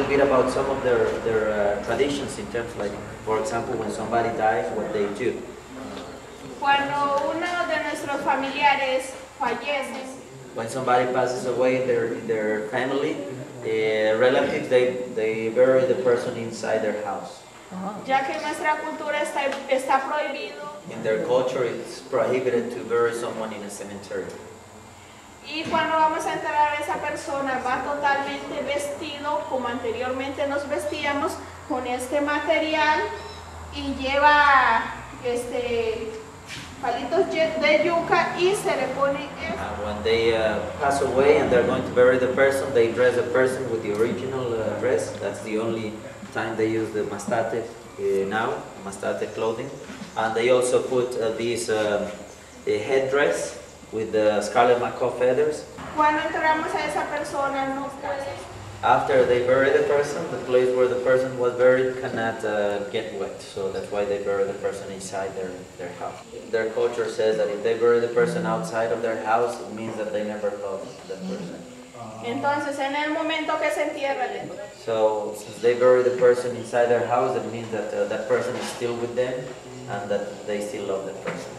bit about some of their traditions in terms, like, for example, when somebody dies, what they do. Cuando uno de nuestros familiares fallece, When somebody passes away in their family, relatives, they bury the person inside their house. ya que en nuestra cultura está prohibido. In their culture, it's prohibited to bury someone in a cemetery. Y cuando vamos a enterrar a esa persona, va totalmente vestido como anteriormente nos vestíamos, con este material, y lleva palitos de yuca y se le pone esto. When they pass away and they're going to bury the person, they dress the person with the original dress. That's the only time they use the mastate now, mastate clothing. And they also put this headdress with the scarlet macaw feathers. Cuando enterramos a esa persona, no puede. After they bury the person, the place where the person was buried cannot get wet. So that's why they bury the person inside their house. Their culture says that if they bury the person outside of their house, it means that they never loved that person. Entonces, en el momento que se entierra, So since they bury the person inside their house, it means that that person is still with them and that they still love that person.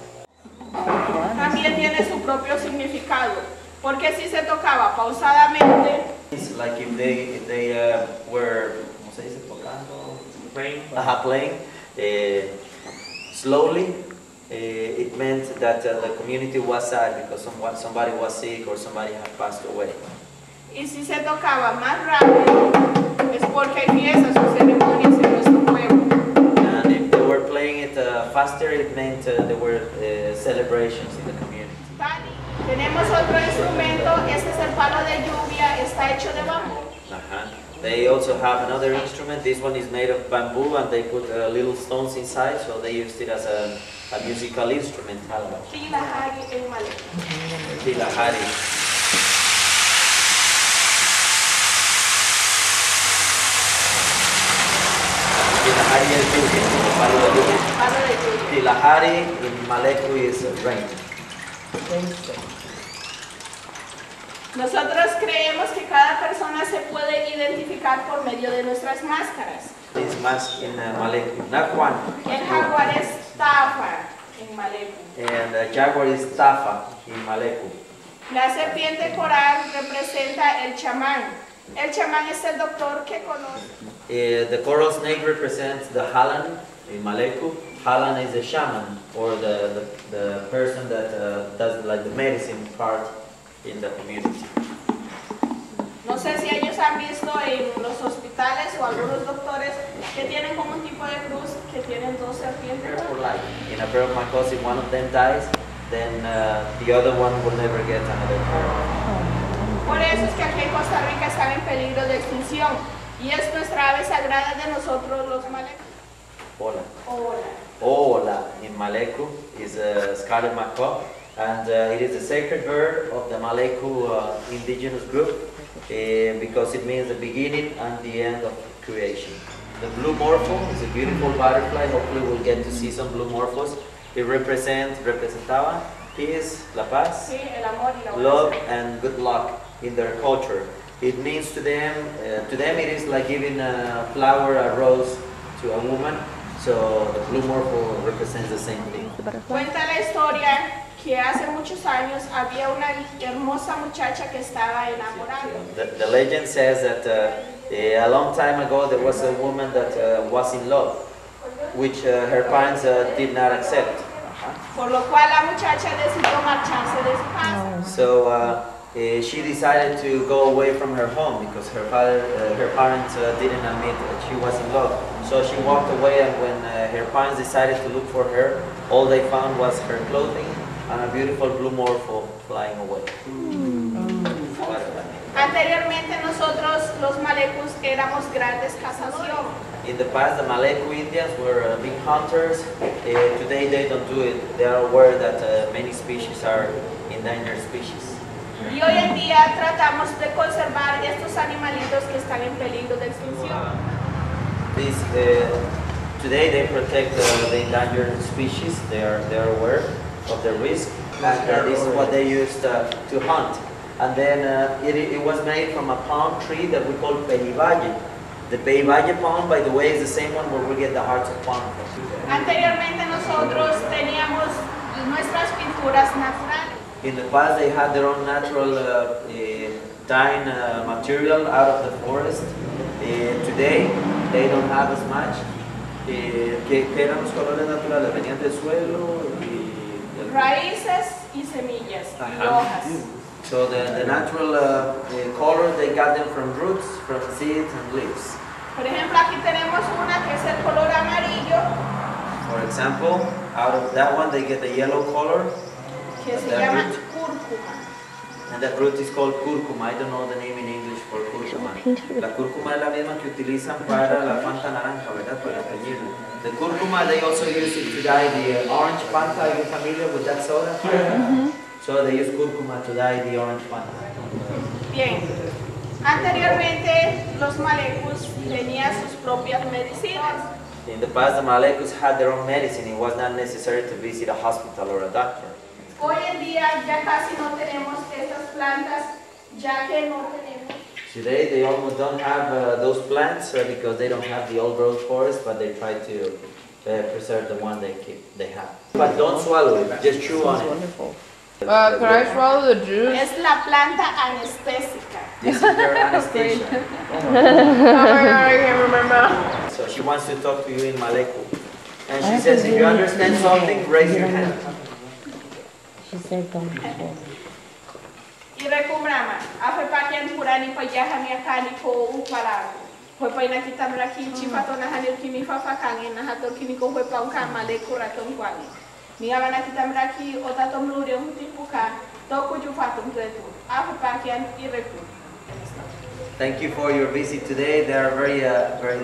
También tiene su propio significado, porque si se tocaba pausadamente, It's like if they were, ¿cómo se dice? Tocando, playing slowly. It meant that the community was sad because somebody was sick or somebody had passed away. y si se tocaba más rápido, es porque hay fiestas o ceremonias en nuestro pueblo. And if they were playing it faster, it meant there were celebrations in the community. Tenemos otro instrumento, este es el palo de lluvia, está hecho de bambú. They also have another instrument. This one is made of bamboo and they put little stones inside, so they used it as a musical instrument. Tilahari en Maleku. Tilahari. Tilahari es lluvia, palo de lluvia. Palo de lluvia. Tilahari in Maleku is rain. Nosotros creemos que cada persona se puede identificar por medio de nuestras máscaras. This mask in Maleku, not one. El jaguar es Tafa en Maleku. And jaguar is Tafa in Maleku. La serpiente coral representa el chamán. El chamán es el doctor que conoce. The coral snake represents the Halan in Maleku. Halan is the shaman, or the person that does like the medicine part in the community. No sé si ellos han visto en los hospitales o algunos doctores que tienen como un tipo de cruz que tienen dos serpientes. In a pair of macaws, if one of them dies, then the other one will never get another pair. Por eso es que aquí en Costa Rica están en peligro de extinción y es nuestra ave sagrada de nosotros los Maleku. Hola. Hola. Hola in Maleku is a scarlet macaw, and it is the sacred bird of the Maleku indigenous group because it means the beginning and the end of creation. The blue morpho is a beautiful butterfly. Hopefully we'll get to see some blue morphos. It representaba peace, la paz, Sí, el amor y la love, and good luck in their culture. It means to them it is like giving a flower, a rose to a woman. So the blue morpho represents the same thing. Cuenta la historia que hace muchos años había una hermosa muchacha que estaba enamorada. The legend says that a long time ago there was a woman that was in love, which her parents did not accept. Por lo cual la muchacha decidió marcharse de su casa. So she decided to go away from her home because her parents didn't admit that she was in love. So she walked away, and when her parents decided to look for her, all they found was her clothing and a beautiful blue morpho flying away. Anteriormente nosotros los Malekus éramos grandes cazadores. In the past, the Maleku Indians were big hunters. Today they don't do it. They are aware that many species are endangered species. Y hoy en día tratamos de conservar estos animalitos que están en peligro de extinción. Today they protect the endangered species. They are aware of the risk. And this is what they used to hunt. And then it was made from a palm tree that we call pejivalle. The Valle Pond, by the way, is the same one where we get the hearts of palm from. Anteriormente nosotros teníamos nuestras pinturas naturales. In the past, they had their own natural dyeing material out of the forest. Today, they don't have as much. ¿Qué eran los colores naturales? Venían del suelo y... Raíces y semillas y hojas. So the natural color, they got them from roots, from seeds and leaves. Por ejemplo, aquí tenemos una que es el color amarillo. For example, out of that one, they get the yellow color. Que se llama cúrcuma. And that root is called curcuma. I don't know the name in English for curcuma. La cúrcuma es la misma que utilizan para la Fanta naranja, ¿verdad? Para teñirla. The curcuma, they also use it to dye the orange Fanta. Are you familiar with that soda? So they use curcuma to dye the orange Fanta. Bien. Anteriormente, los Malekus tenían sus propias medicinas. In the past, the Malekus had their own medicine. It was not necessary to visit a hospital or a doctor. Hoy en día ya casi no tenemos estas plantas, ya que no tenemos. Today they almost don't have those plants because they don't have the old growth forest, but they try to preserve the one they have. But don't swallow it, just chew on it. Can I swallow the juice? Es la planta anestésica. This is their anesthesia. Oh my god, I can't remember. So she wants to talk to you in Maleku. And she says, if you understand something, raise your hand. She said don't before. Y recumbrama, afe pa kian purani pa yahani akani ko uparago. Fue pa ina kita mraki chipato na hanil kimi fafakange na hato kimi ko fue pa unka Maleku raton kwani. Ni abana kita mraki otato mluri un tipuka toku jufatum tuetu. Afe pa kian ireku. Thank you for your visit today. They are very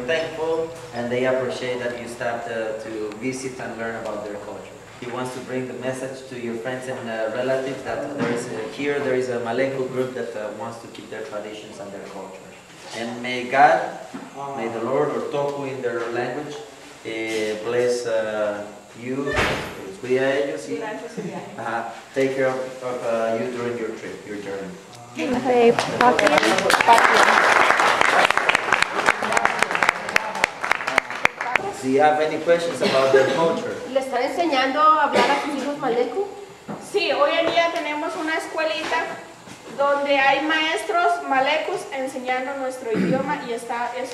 thankful and they appreciate that you stopped to visit and learn about their culture. He wants to bring the message to your friends and relatives that there is a Maleku group that wants to keep their traditions and their culture. And may God, may the Lord or Toku in their language, bless you, take care of you during your trip, your journey. Okay, Do you have any questions about their culture? ¿Le están enseñando a hablar a sus hijos Maleku? Sí, hoy en día tenemos una escuelita donde hay maestros Malekus enseñando nuestro idioma y eso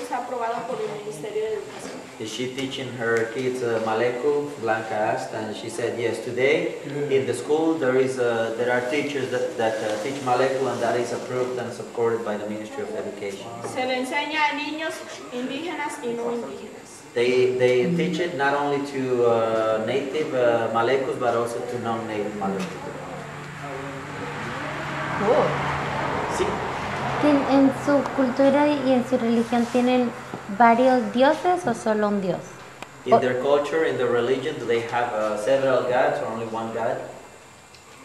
está aprobado por el Ministerio de Educación. Is she teaching her kids Maleku? Blanca asked, and she said yes. Today in the school there are teachers that teach Maleku, and that is approved and supported by the Ministry of Education. Se le enseña a niños indígenas y no indígenas. They teach it not only to native Malekus but also to non-native Malekus. Sí. ¿En su cultura y en su religión tienen varios dioses o solo un dios? In their culture, in their religion, do they have several gods or only one god?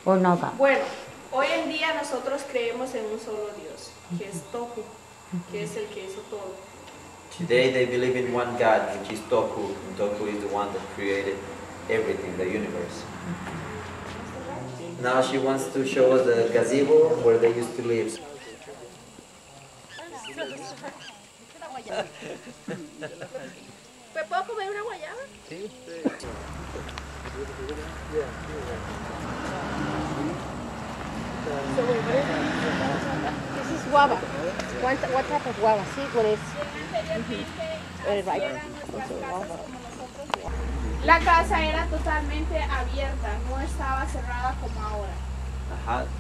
¿O no God? Bueno, hoy en día nosotros creemos en un solo Dios, que es Toku, que es el que hizo todo. Today they believe in one God, which is Toku. And Toku is the one that created everything, the universe. Now she wants to show us the gazebo where they used to live. ¿Me puedo comer una guayaba? Sí. This is guava. What type of guava? Sí, what is? Right. La casa era totalmente abierta, no estaba cerrada como ahora.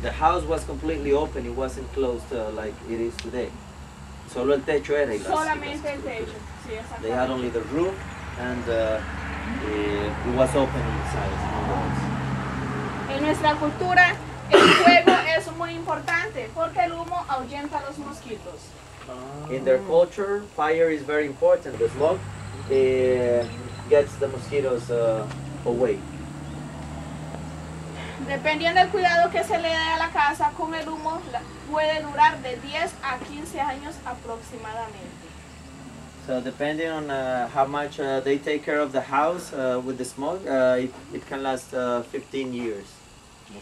The house was completely open, it wasn't closed like it is today. Solo el techo era elástico. Solamente el techo, sí, They had exactamente. only the roof and it was open inside. No walls. En nuestra cultura, el fuego es muy importante porque el humo ahuyenta a los mosquitos. In their culture, fire is very important. The smoke gets the mosquitoes away. Dependiendo del cuidado que se le dé a la casa con el humo, puede durar de 10 a 15 años aproximadamente. So depending on how much they take care of the house with the smoke, it can last 15 years.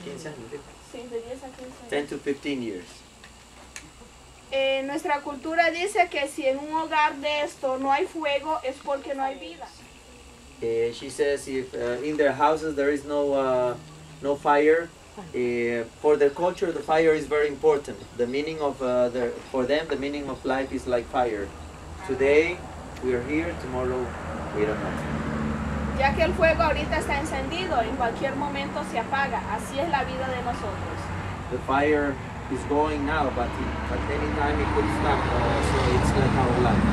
15 años. Sí, de 10 a 15 años. 10 to 15 years. Nuestra cultura dice que si en un hogar de esto no hay fuego es porque no hay vida. She says if in their houses there is no fire, for their culture the fire is very important. The meaning of for them the meaning of life is like fire. Today we are here, tomorrow we don't know. Ya que el fuego ahorita está encendido, en cualquier momento se apaga. Así es la vida de nosotros. The fire is going now, but at any time it could stop. So it's like our life.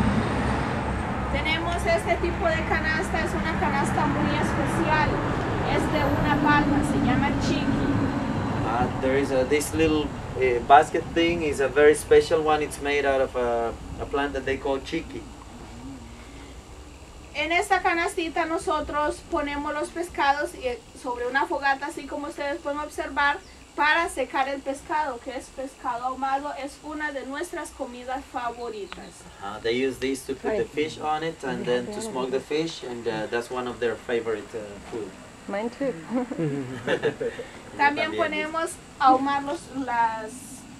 Tenemos este tipo de canasta, es una canasta muy especial. Es de una palma, se llama chiqui. There is this little basket thing is a very special one. It's made out of a plant that they call chiqui. En esta canastita nosotros ponemos los pescados sobre una fogata, así como ustedes pueden observar, para secar el pescado, que es pescado ahumado, es una de nuestras comidas favoritas. They use this to put the fish on it and then to smoke the fish, and that's one of their favorite food. Mine too. También ponemos ahumar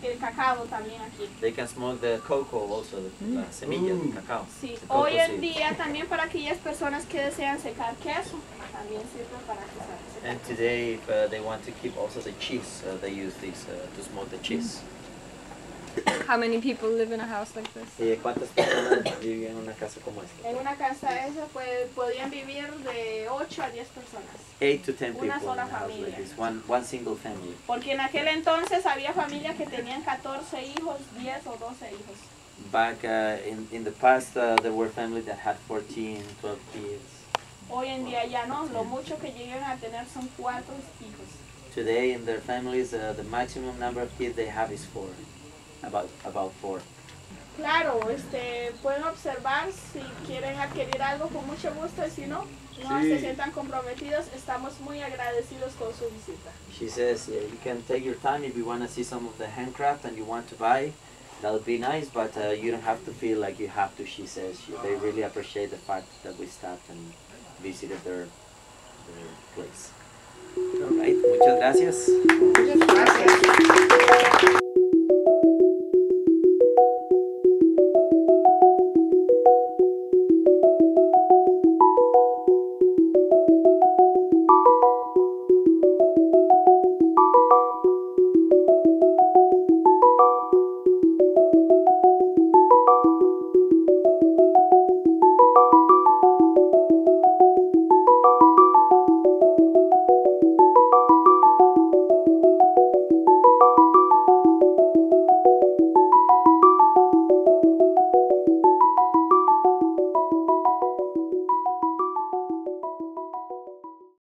el cacao también aquí. They can smoke the cocoa also, la semilla de cacao. Sí, The cocoa hoy en seed. día también para aquellas personas que desean secar queso, también sirve para secar. And today, if they want to keep also the cheese, they use this to smoke the cheese. How many people live in a house like this? ¿Cuántas personas viven en una casa como esta? En una casa esa podían vivir de 8 a 10 personas. 8 to 10 Una people in sola a house familia. like this, one single family. Porque en aquel entonces había familias que tenían 14 hijos, 10 o 12 hijos. Back in the past, there were families that had 14, 12 kids. Hoy en día ya no, lo mucho que llegan a tener son 4 hijos. Today, in their families, the maximum number of kids they have is 4. About 4. Claro, pueden observar si quieren adquirir algo con mucho gusto y si no, no se sientan comprometidos, estamos muy agradecidos con su visita. She says you can take your time if you want to see some of the handcraft and you want to buy. That would be nice, but you don't have to feel like you have to. She says they really appreciate the fact that we stopped and visited their place. All right, muchas gracias. Muchas gracias.